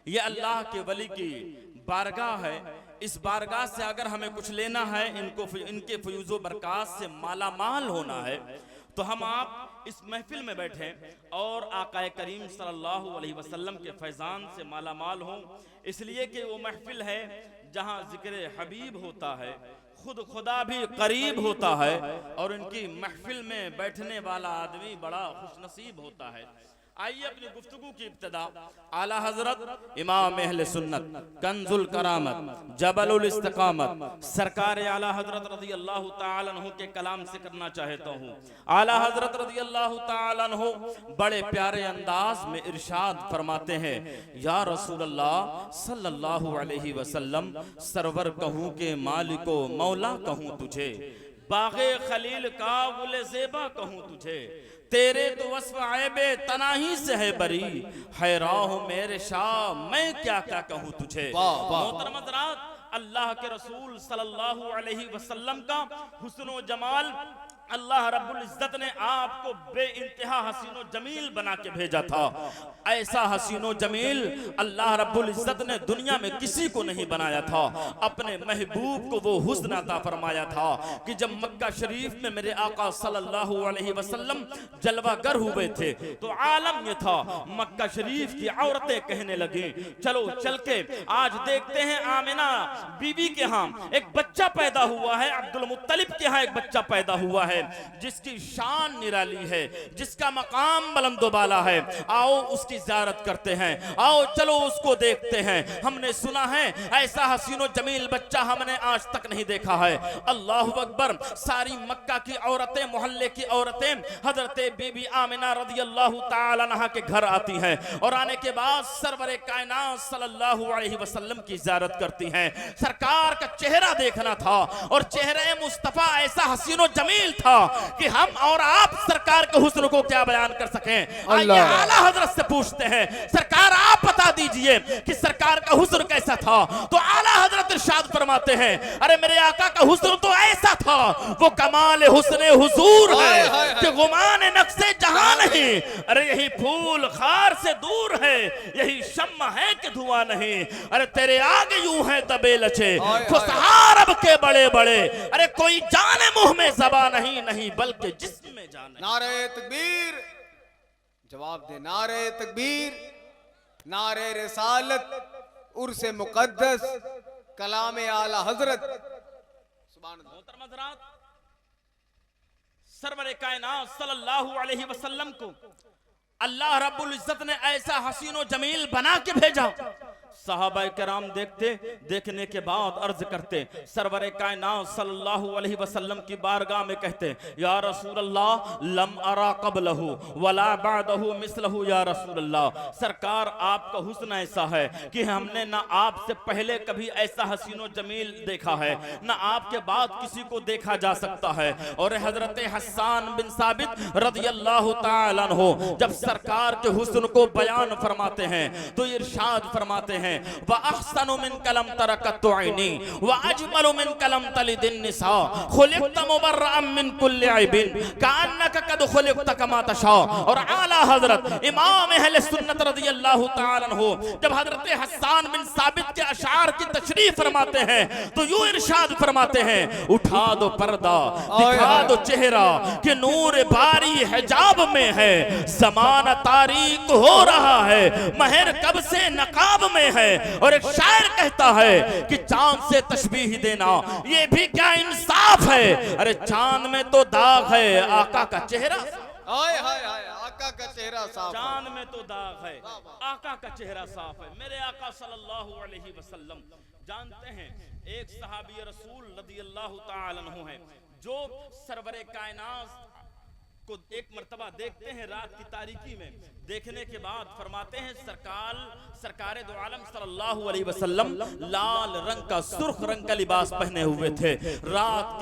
ये अल्लाह के वली की बारगाह है। इस बारगाह से अगर हमें कुछ लेना है, इनके फयूज़ो बरक़ात से माला माल होना है, तो हम आप इस महफिल में बैठे और आक़ाए करीम सल्लल्लाहु अलैहि वसल्लम के फैज़ान से माला माल हों। इसलिए कि वो महफिल है जहाँ ज़िक्र हबीब होता है, खुद खुदा भी करीब होता है, और इनकी महफिल में बैठने वाला आदमी बड़ा खुशनसीब होता है। आइए अपनी गुफ्तगू की इब्तिदा आला हजरत इमाम अहले सुन्नत कंजुल करामत जबलुल इस्तिकामत सरकार आला हजरत रज़ियल्लाहु ताला अन्हु के कलाम से करना चाहता हूँ। आला हजरत रज़ियल्लाहु ताला अन्हु बड़े प्यारे अंदाज में इरशाद फरमाते हैं, या रसूलल्लाह सल्लल्लाहु अलैहि वसल्लम, सरवर कहूँ के मालिको मौला कहूँ तुझे, बाग़े खलील का गुले ज़ेबा कहूँ तुझे, तेरे तो वस्फ़ ऐबे तनाही से है बरी, हैरान मेरे शाह मैं क्या क्या कहूँ तुझे। मोहतरम हज़रात, अल्लाह के रसूल सल्लल्लाहु अलैहि वसल्लम का हुस्न व जमाल अल्लाह रब्बुल इज्जत ने आपको बेइंतहा हसीनो जमील बना के भेजा था। ऐसा हसीनो जमील अल्लाह रब्बुल इज्जत ने दुनिया में किसी को नहीं बनाया था। अपने महबूब को वो हुस्न अता फरमाया था कि जब मक्का शरीफ में मेरे आका सल्लल्लाहु अलैहि वसल्लम जलवागर हुए थे तो आलम ये था, मक्का शरीफ की औरतें कहने लगी चलो चल के आज देखते हैं आमिना बीबी के यहाँ एक बच्चा पैदा हुआ है, अब्दुल मुत्तलिब के यहाँ एक बच्चा पैदा हुआ है जिसकी शान निराली है, जिसका मकाम बुलंदोबाला है, आओ उसकी ज़ियारत करते हैं, आओ चलो उसको देखते हैं। हमने सुना है ऐसा हसीनो जमील बच्चा हमने आज तक नहीं देखा है। अल्लाहु अकबर। सारी मक्का की औरतें, मोहल्ले की औरतें हजरत बीबी आमिना रज़ियल्लाहु ताला अन्हा के घर आती हैं और आने के बाद सरवरे कायनात सल्लल्लाहु अलैहि वसल्लम की ज़ियारत करती हैं। सरकार का चेहरा देखना था और चेहरे मुस्तफा ऐसा हसीनो जमील था कि हम और आप सरकार के हुस्न को क्या बयान कर सकें। आइए आला हजरत से पूछते हैं, सरकार आप बता दीजिए कि सरकार का हुस्न कैसा था। तो आला हजरत इरशाद फरमाते हैं, अरे मेरे आका का हुस्न तो ऐसा था, वो कमाल हुस्न हुजूर है कि गुमान नक्शे जहां नहीं, अरे यही फूल खार से दूर है, यही शम्मा है कि धुआं नहीं, अरे तेरे आगे यूं है दबे लचे खुशहार अब के बड़े बड़े, अरे कोई जाने मुंह में ज़बान नहीं नहीं बल्कि जिस्म में जान। नारे तकबीर, जवाब दे। नारे तकबीर, नारे रिसालत, उर्से मुकद्दस, कलाम आला हजरत। सुभान अल्लाह। मोहतरम हज़रात, सरवरे कायनात सल्लल्लाहु अलैहि वसल्लम को अल्लाह रब्बुल इज्जत ने ऐसा हसीनो जमील बना के भेजा। सहाबा किराम देखने के बाद अर्ज करते, सरवरे कायनात सल्लल्लाहु अलैहि वसल्लम की बारगाह में कहते, या रसूल अल्लाह लम अरा क़ब्लहु वला बअदहु मिस्लहु, या रसूल अल्लाह सरकार आपका हुस्न ऐसा है कि हमने ना आपसे पहले कभी ऐसा हसीनो जमील देखा है, ना आपके बाद किसी को देखा जा सकता है। और हजरत हस्सान बिन साबित रज़ियल्लाहु ताला अन्हु जब सरकार के हुस्न को बयान फरमाते हैं तो इरशाद फरमाते हैं, व अहसनु मिन कलम तरकत ऐनी व अजमलु मिन कलम तलिदिन निसा खुलिक़त मुबर्रअन मिन कुल्लि ऐबिन कान्नका कद खुलिक़त कमा तशा। और आला हजरत इमाम अहले सुन्नत रज़ियल्लाहु ताला अन्हु जब हजरत हस्सान बिन साबित के अशार की तशरीफ फरमाते हैं तो यूं इरशाद फरमाते हैं, उठा दो पर्दा दिखा दो चेहरा कि नूर बारी हिजाब में है, ज़माना तारीक हो रहा है, महर कब से नकाब में है। और एक शायर कहता है कि चांद से तशबीह देना ये भी क्या इंसाफ है, अरे चांद में तो दाग है आका का चेहरा, हाय हाय हाय, आका का चेहरा साफ, चांद में तो दाग है आका का चेहरा साफ है। मेरे आका सल्लल्लाहु अलैहि वसल्लम जानते हैं, एक सहाबी रसूल रज़ियल्लाहु ताला अन्हु है जो सरवरे कायनात को एक मर्तबा देखते हैं रात की तारीकी में, देखने के बाद फरमाते हैं सरकारे दो आलम सल्लल्लाहु अलैहि वसल्लम लाल रंग का सुर्ख रंग का लिबास पहने हुए थे। रात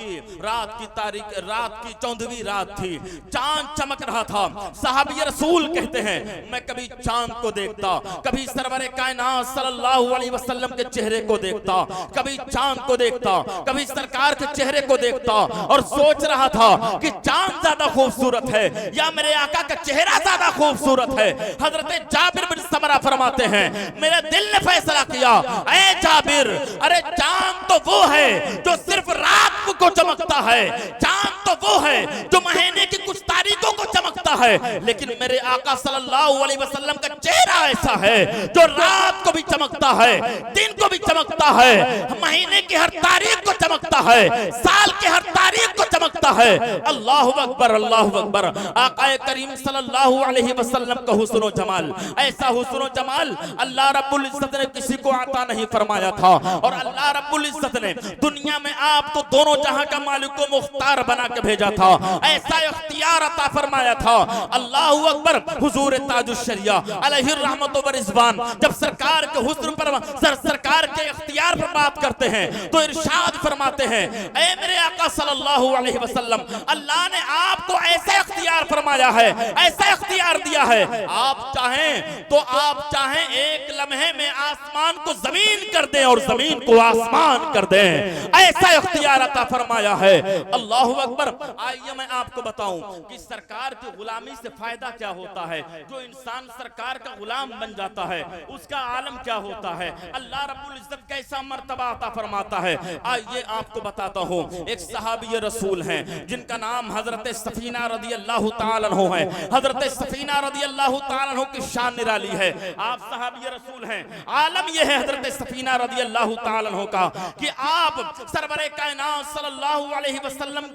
की तारीख, रात की 14वीं रात थी, चांद चमक रहा था। सहाबी रसूल कहते हैं, मैं कभी चांद को देखता, कभी सरवरे कायनात सल्लल्लाहु अलैहि वसल्लम के चेहरे को देखता, कभी चांद को देखता, कभी सरकार के चेहरे को देखता और सोच रहा था कि चांद ज्यादा खूबसूरत खूबसूरत है या मेरे आका का चेहरा ज्यादा खूबसूरत है। हजरत जाबिर बिन समरा फरमाते हैं मेरे दिल ने फैसला किया, ऐ जाबिर, अरे चांद तो वो है जो सिर्फ रात को चमकता है, चांद तो वो है जो महीने की कुछ तारीखों को चमकता है, लेकिन मेरे आका सल्लल्लाहु अलैहि वसल्लम का चेहरा ऐसा है जो रात को भी चमकता है, दिन को भी चमकता है, महीने की हर तारीख को चमकता है, साल के हर तारीख को चमकता है। अल्लाहु अकबर, अल्लाहु अकबर। आका करीम सल्लल्लाहु अलैहि वसल्लम का हुस्न व जमाल, ऐसा हुस्न व जमाल अल्लाह रब्बुल इज्जत ने किसी को अता नहीं फरमाया था। और अल्लाह रब्बुल इज्जत ने दुनिया में आप तो दोनों जहां का मालिक को मुख्तार बना के भेजा था, ऐसा इख्तियार अता फरमाया था। अल्लाहु अकबर। हुजूर ताजुश शरिया अलैहि रहमत व रिजवान जब सरकार के हुस्न पर सरकार के इख्तियार पर बात करते हैं तो इरशाद फरमाते हैं, ऐ मेरे आका सल्लल्लाहु अलैहि वसल्लम, अल्लाह ने आपको ऐसा इख्तियार फरमाया है, ऐसा इख्तियार दिया है, आप चाहें तो आप चाहें एक लम्हे में आसमान को जमीन कर दें और जमीन को आसमान कर दें, ऐसा इख्तियार अता फरमाया है। अल्लाहु अकबर। आइए मैं आपको बताऊं कि सरकार की गुलामी से फायदा क्या होता है। जो इंसान सरकार का गुलाम बन जाता है उसका आलम क्या होता है, अल्लाह रब्बुल इज्जत कैसा मर्तबा अता फरमाता है। आइए आपको बताता हूं, एक सहाबी रसूल हैं जिनका नाम हजरत सफीना रदी अल्लाह तआला अन्हु है। हजरत सफीना रदी अल्लाह तआला अन्हु की शान निराली है। आप सहाबी रसूल हैं। आलम यह है हजरत सफीना रदी अल्लाह तआला अन्हु का कि आप सरवरे कायनात सल्लल्लाहु अलैहि वसल्लम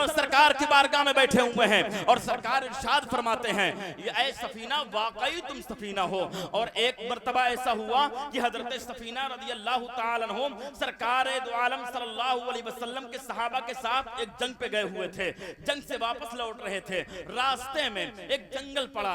सरकार की बारगाह में बैठे हुए हैं और सरकार इरशाद फरमाते हैं, ये ऐ सफीना, वाकई तुम सफीना हो। और एक मर्तबा ऐसा हुआ कि हजरत सफीना रदी अल्लाह तआला अन्हु सरकार दो आलम सल्लल्लाहु अलैहि वसल्लम के सहाबा के साथ एक जंग पे गए हुए थे। जंग से वापस लौट रहे थे, रास्ते में एक जंगल पड़ा।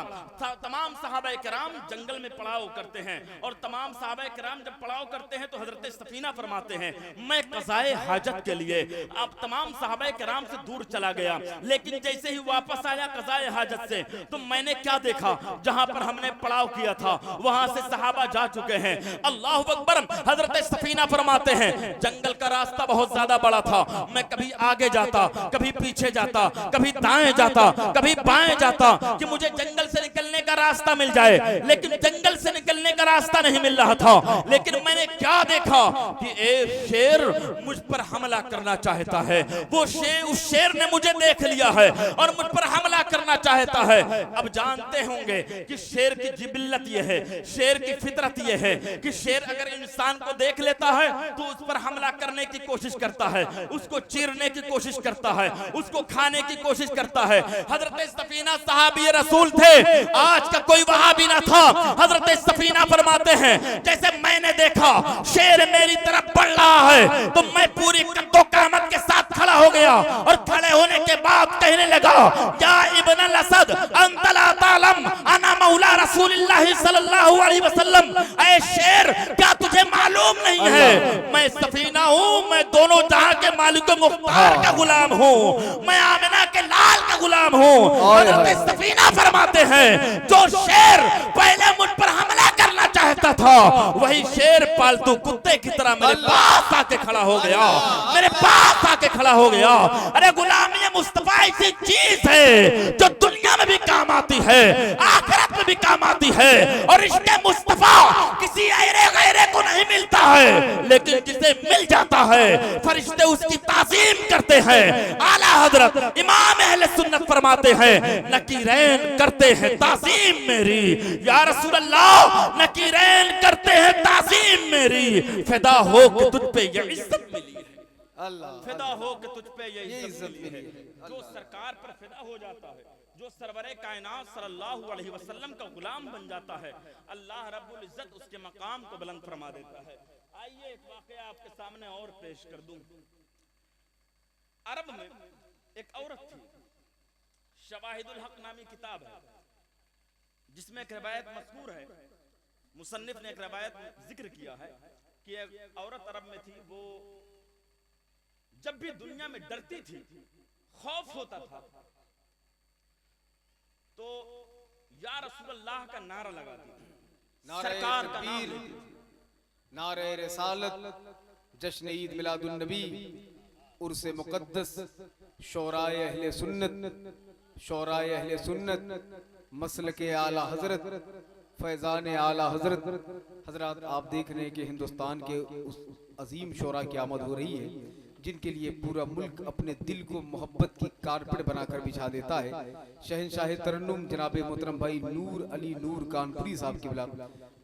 तमाम सहाबा किराम जंगल में पड़ाव करते हैं और तमाम सहाबा किराम जब पड़ाव करते हैं तो हजरत सफीना फरमाते हैं, मैं कज़ाए हाजत के लिए अब तमाम सहाबा किराम से दूर चला गया, लेकिन जैसे ही वापस आया कज़ाए हाजत से तो मैंने क्या देखा, जहां पर हमने पड़ाव किया था वहां से सहाबा जा चुके हैं। अल्लाहु अकबर। हजरत सफीना फरमाते हैं जंगल का रास्ता बहुत ज्यादा बड़ा था, मैं कभी आगे जाता, कभी पीछे जाता, कभी दाएं जाता, कभी बाएं जाता कि मुझे जंगल से निकलने का रास्ता मिल जाए, लेकिन जंगल से निकलने का रास्ता नहीं मिल रहा था। लेकिन मैंने क्या देखा कि एक शेर मुझ पर हमला करना चाहता है, वो शेर, उस शेर ने मुझे देख लिया है और मुझ पर हमला करना चाहता है। अब जानते होंगे कि शेर की जिबिल्लत ये है, शेर की फितरत ये है कि शेर अगर इंसान को देख लेता है तो उस पर हमला करने की कोशिश करता है, उसको चीरने की कोशिश करता है, उसको खाने की कोशिश करता है। हजरत सफीना सहाबी रसूल थे, आज का कोई वहाबी ना था। हजरत सफीना फरमाते हैं जैसे मैंने देखा शेर मेरी तरफ बढ़ रहा है तो मैं पूरी कद्दो कामत के साथ खड़ा हो गया और खड़े होने के बाद कहने लगा, या इब्न अल-असद अंतला तालम अना मौला रसूलुल्लाह सल्लल्लाहु अलैहि वसल्लम, ऐ शेर क्या तुझे मालूम नहीं है मैं सफीना हूँ, मैं दोनों जहां के मालिक मुख्तार का गुलाम हूँ, मैं आमिना के लाल का गुलाम हूँ। हजरत सफीना फरमाते हैं जो शेर पहले मुझ पर हमला करना चाहता था वही शेर पालतू कुत्ते की तरह मेरे पास आके खड़ा हो गया, मेरे पास आके खड़ा हो गया। अरे गुलामी मुस्तफा ऐसी चीज है जो दुनिया में भी काम आती है, आखिरत में भी काम आती है। और इश्क़े मुस्तफा किसी ऐरे गैरे को नहीं मिलता है, लेकिन जिसे मिल जाता है फरिश्ते उसकी ताज़ीम करते हैं। आला हजरत इमाम अहले सुन्नत फरमाते हैं, नकीरैन करते हैं ताज़ीम मेरी, या रसूल अल्लाह नकीरैन करते हैं ताज़ीम मेरी, फिदा हो कि तुझ पे ये इज्जत मिली है, अल्लाह फिदा हो कि तुझ पे ये इज्जत मिली है। जो सरकार पर फिदा हो जाता है, जो सरवरे कायनात सल्लल्लाहु अलैहि वसल्लम का गुलाम बन जाता है, अल्लाह रब्बुल इज्जत उसके मकाम को बुलंद फरमा देता है। आइए एक वाकया आपके सामने और पेश कर दूं। अरब में एक औरत थी, शवाहिदुल हक नामी किताब है जिसमें एक रवायत मज़कूर है, मुसन्निफ ने एक रवायत जिक्र किया है कि एक औरत अरब में थी, वो जब भी दुनिया में डरती थी, खौफ होता था, तो या रसूलल्लाह का नारा लगाती थी, सरकार का नाम लेती थी, नारे रिसालत, जश्न ईद मिलादुन नबी, उर्से मुक़द्दस, शोराए अहले सुन्नत, शौराए अहले सुन्नत, मसलके आला हजरत, फैजान आला हजरत। हजरत आप देख रहे हैं कि हिंदुस्तान के उस अजीम शौरा की आमद हो रही है जिनके लिए पूरा मुल्क अपने दिल को मोहब्बत की कारपेट बनाकर बिछा देता है। शहनशाह तरन्नुम जनाब मोहतरम भाई नूर अली नूर कानपुरी साहब किबला,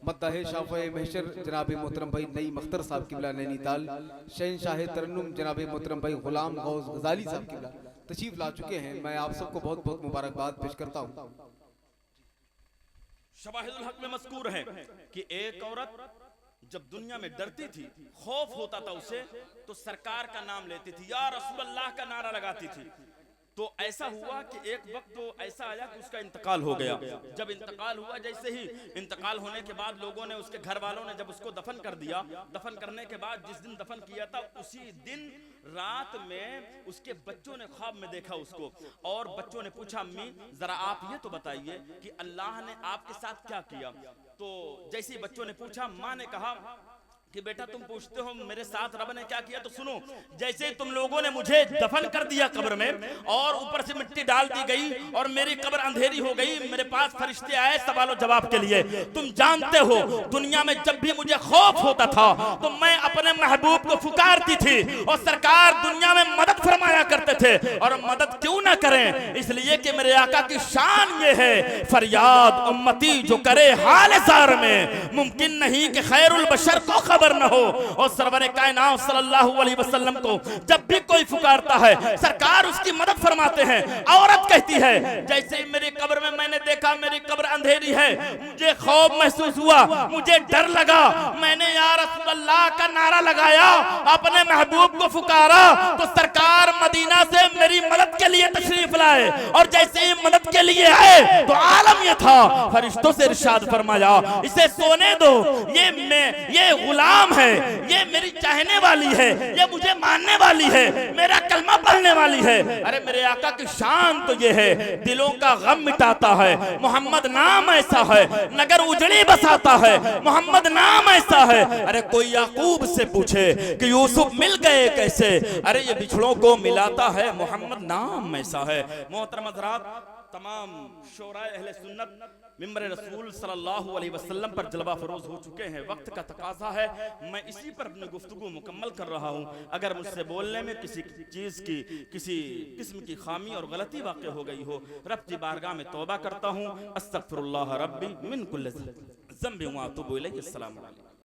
मद्दाह शाफ़े महशर जनाब मोहतरम भाई नई मख्तर साहब किबला नैनीताल, शहनशाह तरन्नुम जनाब मोहतरम भाई गुलाम गौस गजाली साहब किबला तशरीफ ला चुके हैं। मैं आप सबको बहुत बहुत मुबारकबाद पेश करता हूँ। शवाहिदुल हक में मज़कूर है कि एक औरत जब दुनिया में डरती थी, खौफ होता था उसे, तो सरकार का नाम लेती थी, या रसूलुल्लाह का नारा लगाती थी। तो ऐसा हुआ कि एक वक्त तो ऐसा आया कि उसका इंतकाल हो गया। जब इंतकाल हुआ, जैसे ही इंतकाल होने के बाद लोगों ने, उसके घर वालों ने जब उसको दफन कर दिया, दफन करने के बाद जिस दिन दफन किया था उसी दिन रात में उसके बच्चों ने ख्वाब में देखा उसको, और बच्चों ने पूछा अम्मी जरा आप ये तो बताइए कि अल्लाह ने आपके साथ क्या किया। तो जैसे ही बच्चों ने पूछा, माँ ने कहा कि बेटा तुम पूछते हो मेरे साथ रब ने क्या किया, तो सुनो, जैसे तुम लोगों ने मुझे दफन कर दिया कब्र में और ऊपर से मिट्टी डाल दी गई और मेरी कब्र अंधेरी हो गई, मेरे पास फरिश्ते आए सवाल जवाब के लिए। तुम जानते हो दुनिया में जब भी मुझे खौफ होता था तो मैं अपने महबूब को पुकारती थी और सरकार दुनिया में मदद फरमाया करते थे। और मदद क्यों ना करें, इसलिए कि मेरे आका की शान ये है, फरियाद उम्मती जो करे हाल ज़ार में, मुमकिन नहीं कि खैरुल बशर को खबर न हो। और सरवर कायनात सल्लल्लाहु अलैहि वसल्लम को जब भी कोई पुकारता है सरकार उसकी मदद फरमाते हैं। औरत कहती है जैसे ही मेरी कब्र में मैंने देखा मेरी कब्र अंधेरी है, मुझे खौफ महसूस हुआ, मुझे डर लगा, मैंने या रसूलल्लाह का नारा लगाया, अपने महबूब को पुकारा, तो सरकार मदीना से मेरी मदद के लिए तशरीफ लाए। और जैसे ही मदद के लिए आए तो आलम यह था, फरिश्तों से इरशाद फरमाया इसे सोने दो, ये गुलाम है, ये मेरी चाहने वाली है, ये मुझे मानने वाली है, मेरा कलमा पढ़ने वाली है। अरे मेरे आका की शान तो ये है, दिलों का गम मिटाता है, मोहम्मद नाम ऐसा है, नगर उजड़ी बसाता है, मोहम्मद नाम ऐसा है। अरे कोई याकूब से पूछे कि यूसुफ मिल गए कैसे, अरे ये बिछड़ों को मिलाता है, मोहम्मद नाम ऐसा है। मोहतरम हज़रात, तमाम शोराए अहले सुन्नत मिंबर रसूल सल्लल्लाहु अलैहि वसल्लम पर जलवा फरोज हो चुके हैं। वक्त का तकाजा है, मैं इसी पर अपनी गुफ्तगू मुकम्मल कर रहा हूँ। अगर मुझसे बोलने में किसी चीज़ की किसी किस्म की खामी और गलती वाक़ हो गई हो, रब की बारगाह में तौबा करता हूँ। अस्तगफिरुल्लाह रब्बी मिन कुल्लि ज़ंबिन व अतूबु इलैहि। अस्सलामु अलैकुम।